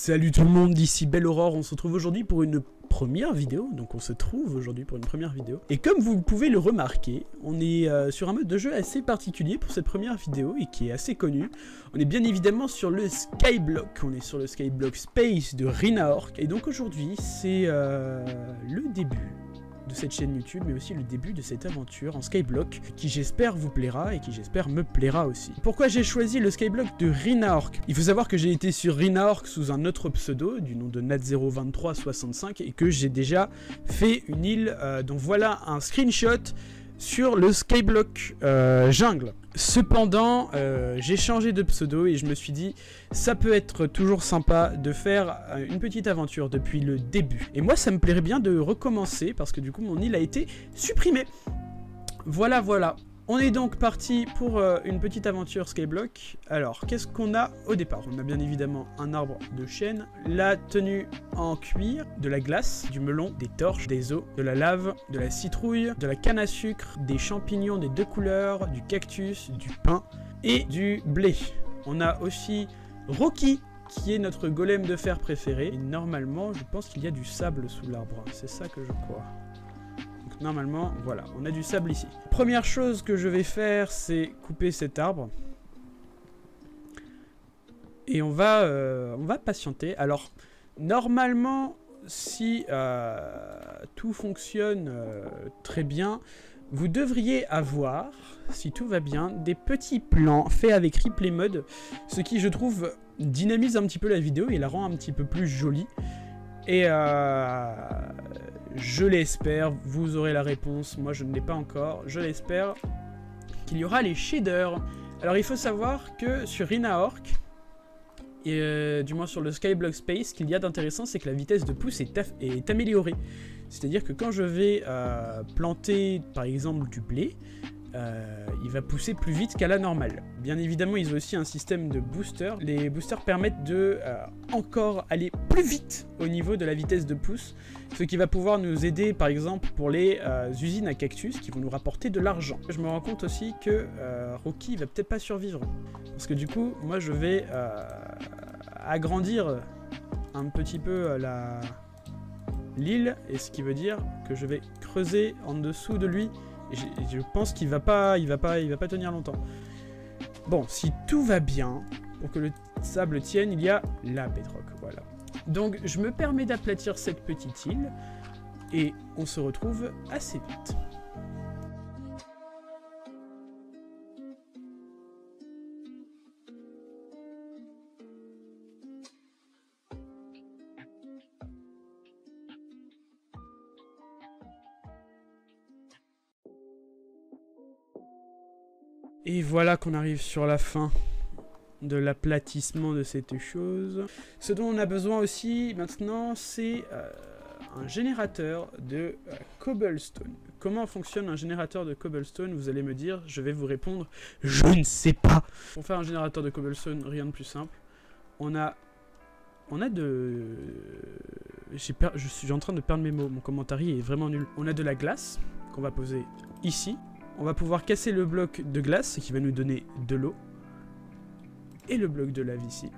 Salut tout le monde, d'ici Belle Aurore, on se retrouve aujourd'hui pour une première vidéo, et comme vous pouvez le remarquer, on est sur un mode de jeu assez particulier pour cette première vidéo et qui est assez connu. On est bien évidemment sur le Skyblock, on est sur le Skyblock Space de Rinaork, et donc aujourd'hui c'est le début de cette chaîne YouTube, mais aussi le début de cette aventure en Skyblock, qui j'espère vous plaira et qui j'espère me plaira aussi. Pourquoi j'ai choisi le Skyblock de Rinaork? Il faut savoir que j'ai été sur Rinaork sous un autre pseudo, du nom de Nat02365, et que j'ai déjà fait une île, dont voilà un screenshot sur le Skyblock jungle. Cependant, j'ai changé de pseudo et je me suis dit, ça peut être toujours sympa de faire une petite aventure depuis le début. Et moi, ça me plairait bien de recommencer parce que du coup, mon île a été supprimée. Voilà. On est donc parti pour une petite aventure Skyblock. Alors, qu'est-ce qu'on a au départ? On a bien évidemment un arbre de chêne, la tenue en cuir, de la glace, du melon, des torches, des os, de la lave, de la citrouille, de la canne à sucre, des champignons des deux couleurs, du cactus, du pain et du blé. On a aussi Rocky, qui est notre golem de fer préféré. Et normalement, je pense qu'il y a du sable sous l'arbre. C'est ça que je crois. Normalement, voilà, on a du sable ici. Première chose que je vais faire, c'est couper cet arbre. Et on va patienter. Alors, normalement, si tout fonctionne très bien, vous devriez avoir, si tout va bien, des petits plans faits avec Replay Mode, ce qui, je trouve, dynamise un petit peu la vidéo et la rend un petit peu plus jolie. Et je l'espère, vous aurez la réponse, moi je ne l'ai pas encore, je l'espère qu'il y aura les shaders. Alors il faut savoir que sur Rinaork, et du moins sur le Skyblock Space, ce qu'il y a d'intéressant, c'est que la vitesse de pousse est améliorée. C'est-à-dire que quand je vais planter par exemple du blé, il va pousser plus vite qu'à la normale. Bien évidemment, ils ont aussi un système de booster. Les boosters permettent de encore aller plus vite au niveau de la vitesse de pousse, ce qui va pouvoir nous aider par exemple pour les usines à cactus qui vont nous rapporter de l'argent. Je me rends compte aussi que Rocky va peut-être pas survivre, parce que du coup, moi je vais agrandir un petit peu l'île, et ce qui veut dire que je vais creuser en dessous de lui. Je pense qu'il va pas tenir longtemps. Bon, si tout va bien, pour que le sable tienne, il y a la bedrock, voilà. Donc, je me permets d'aplatir cette petite île, et on se retrouve assez vite. Et voilà qu'on arrive sur la fin de l'aplatissement de cette chose. Ce dont on a besoin aussi maintenant, c'est un générateur de cobblestone. Comment fonctionne un générateur de cobblestone? Vous allez me dire, je vais vous répondre, je ne sais pas. Pour faire un générateur de cobblestone, rien de plus simple. On a de... Je suis en train de perdre mes mots, mon commentaire est vraiment nul. On a de la glace qu'on va poser ici. On va pouvoir casser le bloc de glace, ce qui va nous donner de l'eau. Et le bloc de lave ici.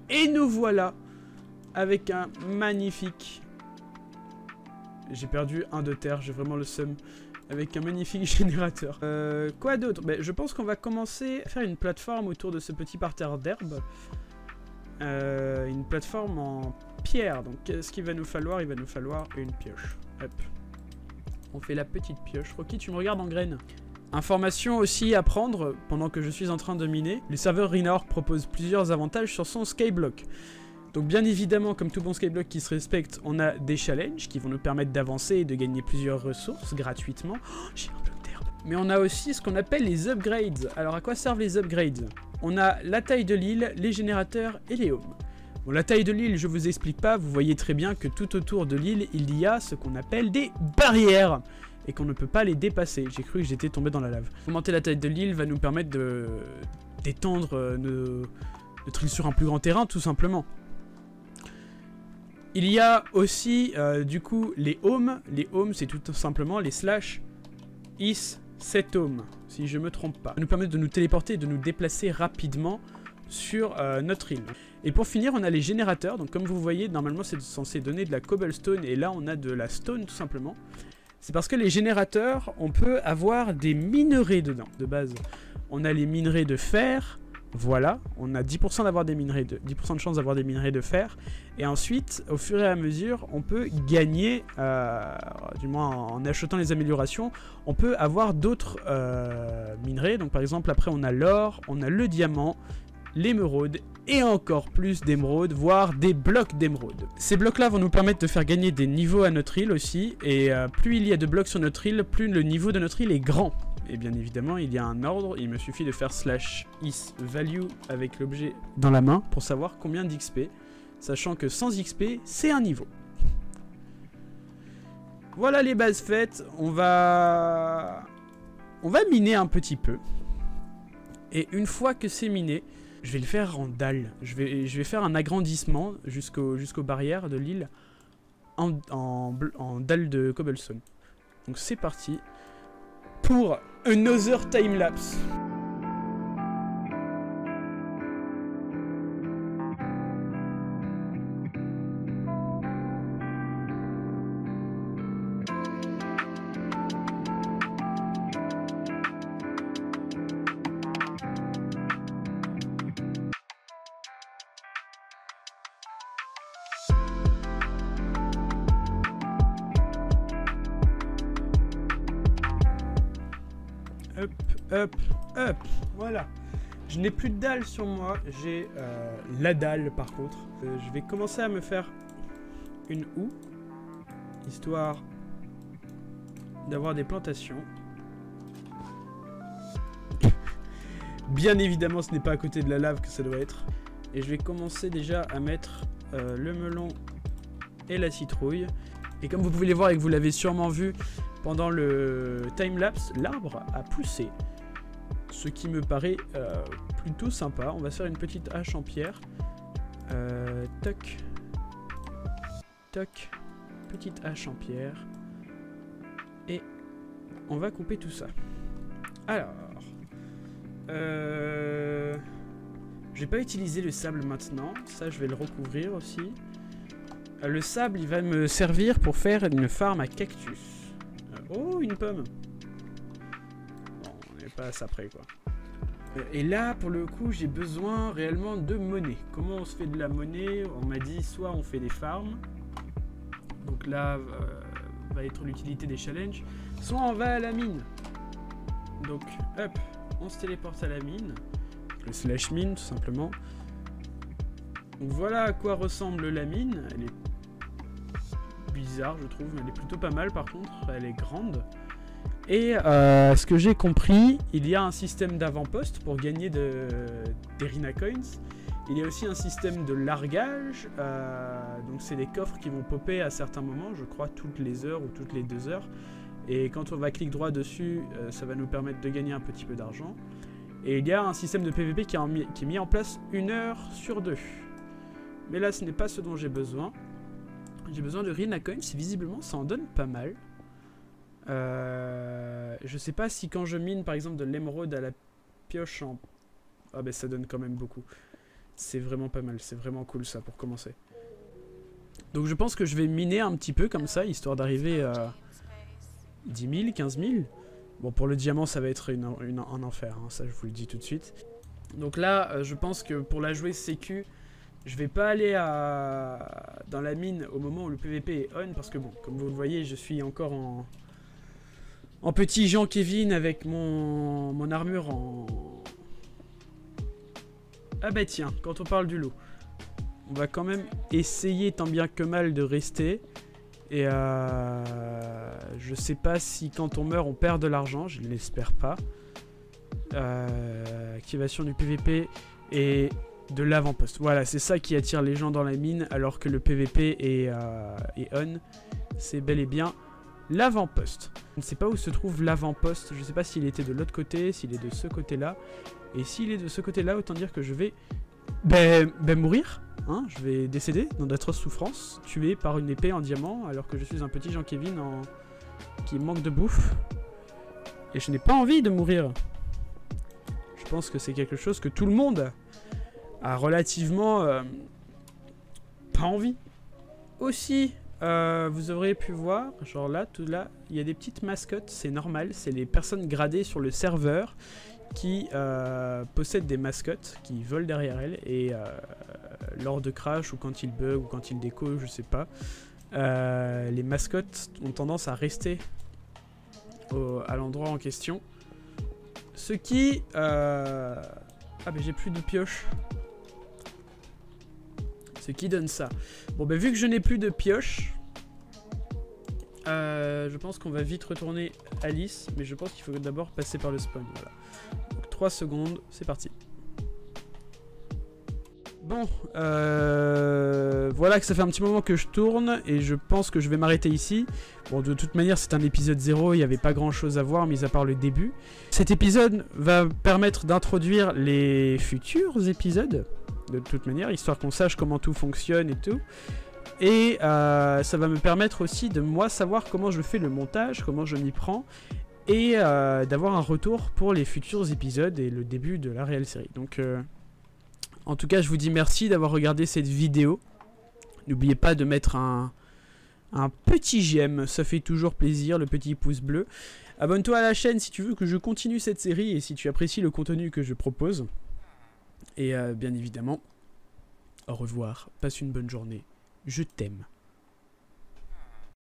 Et nous voilà avec un magnifique... J'ai perdu un de terre, j'ai vraiment le seum. Avec un magnifique générateur. Quoi d'autre? Je pense qu'on va commencer à faire une plateforme autour de ce petit parterre d'herbe. Une plateforme en pierre. Donc qu'est-ce qu'il va nous falloir? Il va nous falloir une pioche. Hop. On fait la petite pioche. Rocky, tu me regardes en graine. Information aussi à prendre pendant que je suis en train de miner. Le serveur Rinaork propose plusieurs avantages sur son Skyblock. Donc bien évidemment, comme tout bon Skyblock qui se respecte, on a des challenges qui vont nous permettre d'avancer et de gagner plusieurs ressources gratuitement. Oh, j'ai un bloc d'herbe. Mais on a aussi ce qu'on appelle les upgrades. Alors à quoi servent les upgrades? On a la taille de l'île, les générateurs et les homes. Bon, la taille de l'île, je vous explique pas, vous voyez très bien que tout autour de l'île, il y a ce qu'on appelle des barrières, et qu'on ne peut pas les dépasser. J'ai cru que j'étais tombé dans la lave. Augmenter la taille de l'île va nous permettre d'étendre notre île sur un plus grand terrain, tout simplement. Il y a aussi, du coup, les homes. Les homes, c'est tout simplement les slash is set home, si je me trompe pas. Ça nous permet de nous téléporter et de nous déplacer rapidement sur notre île. Et pour finir, on a les générateurs. Donc comme vous voyez, normalement c'est censé donner de la cobblestone et là on a de la stone tout simplement. C'est parce que les générateurs, on peut avoir des minerais dedans de base. On a les minerais de fer. Voilà, on a 10% d'avoir des minerais 10% de chance d'avoir des minerais de fer. Et ensuite, au fur et à mesure, on peut gagner, du moins en achetant les améliorations, on peut avoir d'autres minerais. Donc par exemple, après on a l'or, on a le diamant, l'émeraude et encore plus d'émeraude, voire des blocs d'émeraude. Ces blocs-là vont nous permettre de faire gagner des niveaux à notre île aussi. Et plus il y a de blocs sur notre île, plus le niveau de notre île est grand. Et bien évidemment, il y a un ordre, il me suffit de faire /isValue avec l'objet dans la main pour savoir combien d'XP, sachant que sans XP, c'est un niveau. Voilà les bases faites, on va miner un petit peu. Et une fois que c'est miné, je vais le faire en dalles. Je vais faire un agrandissement jusqu'aux barrières de l'île en dalles de cobblestone. Donc c'est parti pour another time-lapse. Hop, voilà. Je n'ai plus de dalle sur moi, j'ai la dalle par contre. Je vais commencer à me faire une houe, histoire d'avoir des plantations. Bien évidemment, ce n'est pas à côté de la lave que ça doit être. Et je vais commencer déjà à mettre le melon et la citrouille. Et comme vous pouvez les voir et que vous l'avez sûrement vu pendant le time-lapse, l'arbre a poussé. Ce qui me paraît plutôt sympa. On va se faire une petite hache en pierre. Toc. Toc. Petite hache en pierre. Et on va couper tout ça. Alors. Je vais pas utiliser le sable maintenant. Ça, je vais le recouvrir aussi. Le sable, il va me servir pour faire une farm à cactus. Oh, une pomme. À ça près quoi. Et là pour le coup j'ai besoin réellement de monnaie. Comment on se fait de la monnaie? On m'a dit soit on fait des farms, donc là va être l'utilité des challenges, soit on va à la mine. Donc hop, on se téléporte à la mine, le /mine tout simplement. Donc voilà à quoi ressemble la mine. Elle est bizarre je trouve, mais elle est plutôt pas mal par contre, elle est grande. Et ce que j'ai compris, il y a un système d'avant-poste pour gagner des Rina Coins. Il y a aussi un système de largage. Donc c'est des coffres qui vont popper à certains moments, je crois toutes les heures ou toutes les 2 heures. Et quand on va cliquer droit dessus, ça va nous permettre de gagner un petit peu d'argent. Et il y a un système de PVP qui est mis en place 1 heure sur 2. Mais là ce n'est pas ce dont j'ai besoin. J'ai besoin de Rina Coins, visiblement ça en donne pas mal. Je sais pas si quand je mine par exemple de l'émeraude à la pioche en... Ah ben ça donne quand même beaucoup. C'est vraiment pas mal, c'est vraiment cool ça pour commencer. Donc je pense que je vais miner un petit peu comme ça, histoire d'arriver à 10 000, 15 000. Bon pour le diamant ça va être un enfer, hein, ça je vous le dis tout de suite. Donc là je pense que pour la jouer sécu, je vais pas aller dans la mine au moment où le PVP est on, parce que bon, comme vous le voyez, je suis encore en petit Jean Kevin avec mon armure en... Ah bah tiens, quand on parle du lot, on va quand même essayer tant bien que mal de rester. Et je sais pas si quand on meurt on perd de l'argent, je ne l'espère pas. Activation du PVP et de l'avant-poste. Voilà, c'est ça qui attire les gens dans la mine alors que le PVP est on. C'est bel et bien l'avant-poste. Je ne sais pas où se trouve l'avant-poste. Je ne sais pas s'il était de l'autre côté, s'il est de ce côté-là. Et s'il est de ce côté-là, autant dire que je vais mourir. Hein, je vais décéder dans d'atroces souffrances, tué par une épée en diamant, alors que je suis un petit Jean Kevin qui manque de bouffe. Et je n'ai pas envie de mourir. Je pense que c'est quelque chose que tout le monde a relativement pas envie. Aussi, vous aurez pu voir, genre là, tout là, il y a des petites mascottes, c'est normal, c'est les personnes gradées sur le serveur qui possèdent des mascottes qui volent derrière elles et lors de crash ou quand ils bug ou quand ils déco, je sais pas, les mascottes ont tendance à rester à l'endroit en question. Ce qui... Ah mais j'ai plus de pioche. Ce qui donne ça. Bon bah vu que je n'ai plus de pioche, je pense qu'on va vite retourner Alice, mais je pense qu'il faut d'abord passer par le spawn. Voilà. Donc 3 secondes, c'est parti. Bon, voilà que ça fait un petit moment que je tourne et je pense que je vais m'arrêter ici. Bon, de toute manière, c'est un épisode 0, il n'y avait pas grand chose à voir, mis à part le début. Cet épisode va permettre d'introduire les futurs épisodes, de toute manière, histoire qu'on sache comment tout fonctionne et tout. Et ça va me permettre aussi de moi savoir comment je fais le montage, comment je m'y prends, et d'avoir un retour pour les futurs épisodes et le début de la réelle série. Donc... en tout cas, je vous dis merci d'avoir regardé cette vidéo. N'oubliez pas de mettre un petit j'aime, ça fait toujours plaisir, le petit pouce bleu. Abonne-toi à la chaîne si tu veux que je continue cette série et si tu apprécies le contenu que je propose. Et bien évidemment, au revoir, passe une bonne journée, je t'aime.